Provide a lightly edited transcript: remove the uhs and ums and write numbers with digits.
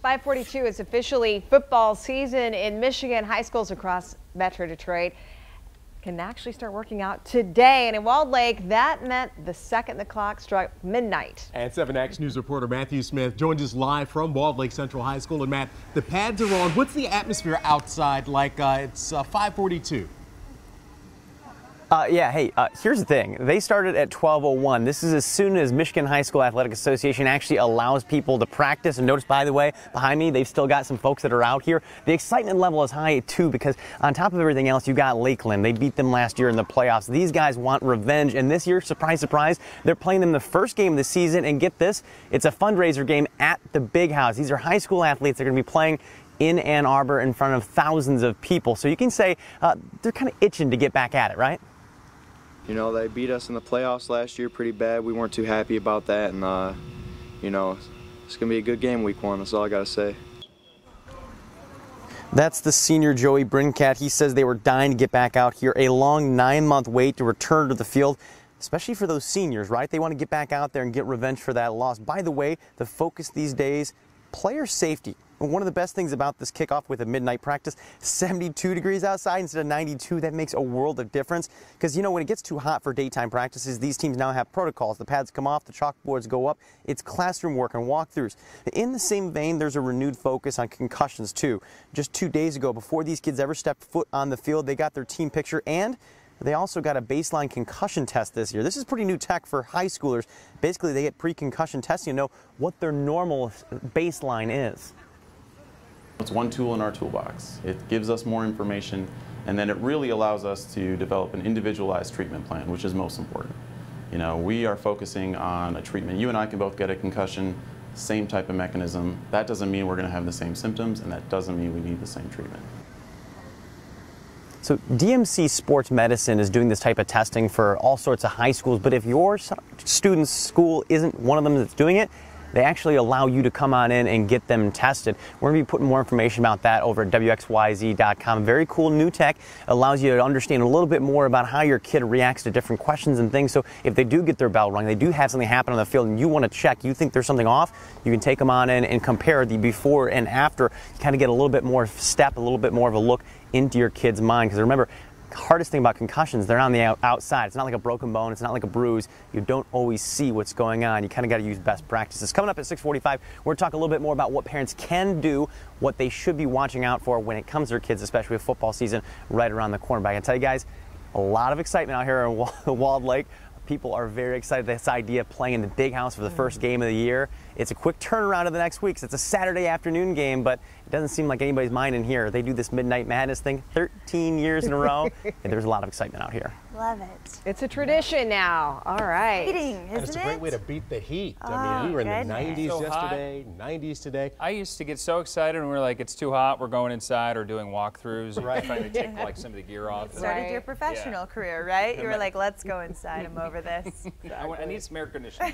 5:42 is officially football season in Michigan. High schools across Metro Detroit can actually start working out today. And in Walled Lake, that meant the second the clock struck midnight. And 7 Action News reporter Matthew Smith joins us live from Walled Lake Central High School. And Matt, the pads are on. What's the atmosphere outside like? It's 5:42. Here's the thing. They started at 12:01. This is as soon as Michigan High School Athletic Association actually allows people to practice. And notice, by the way, behind me, they've still got some folks that are out here. The excitement level is high, too, because on top of everything else, you got Lakeland. They beat them last year in the playoffs. These guys want revenge. And this year, surprise, surprise, they're playing them the first game of the season. And get this, it's a fundraiser game at the Big House. These are high school athletes. They're going to be playing in Ann Arbor in front of thousands of people. So you can say they're kind of itching to get back at it, right? You know, they beat us in the playoffs last year pretty bad. We weren't too happy about that, and, you know, it's going to be a good game week one. That's all I got to say. That's the senior Joey Brincat. He says they were dying to get back out here. A long 9-month wait to return to the field, especially for those seniors, right? They want to get back out there and get revenge for that loss. By the way, the focus these days, player safety. One of the best things about this kickoff with a midnight practice, 72 degrees outside instead of 92, that makes a world of difference. Because, you know, when it gets too hot for daytime practices, these teams now have protocols. The pads come off, the chalkboards go up. It's classroom work and walkthroughs. In the same vein, there's a renewed focus on concussions, too. Just 2 days ago, before these kids ever stepped foot on the field, they got their team picture, and they also got a baseline concussion test this year. This is pretty new tech for high schoolers. Basically, they get pre-concussion testing to know what their normal baseline is. It's one tool in our toolbox. It gives us more information, and then it really allows us to develop an individualized treatment plan, which is most important. You know, we are focusing on a treatment. You and I can both get a concussion, same type of mechanism. That doesn't mean we're going to have the same symptoms, and that doesn't mean we need the same treatment. So DMC Sports Medicine is doing this type of testing for all sorts of high schools, but if your student's school isn't one of them that's doing it, they actually allow you to come on in and get them tested. We're going to be putting more information about that over at WXYZ.com. Very cool new tech. Allows you to understand a little bit more about how your kid reacts to different questions and things. So if they do get their bell rung, they do have something happen on the field and you want to check, you think there's something off, you can take them on in and compare the before and after. Kind of get a little bit more step, a little bit more of a look into your kid's mind. Because remember, hardest thing about concussions, they're on the outside. It's not like a broken bone. It's not like a bruise. You don't always see what's going on. You kind of got to use best practices. Coming up at 6:45, we're talking a little bit more about what parents can do, what they should be watching out for when it comes to their kids, especially with football season right around the corner. But I can tell you guys, a lot of excitement out here in Walled Lake. People are very excited. This idea of playing in the Big House for the first game of the year. It's a quick turnaround to the next week. So it's a Saturday afternoon game, but it doesn't seem like anybody's mind in here. They do this Midnight Madness thing 13 years in a row, and there's a lot of excitement out here. Love it. It's a tradition now. All right. Isn't It's a great way to beat the heat. Oh, I mean, we were in the goodness. 90s So yesterday, 90s today. I used to get so excited when we were like, it's too hot, we're going inside or doing walkthroughs, right? Trying to take like some of the gear off. Started your professional career, right? You were like, let's go inside. I'm over this. I need some air conditioning.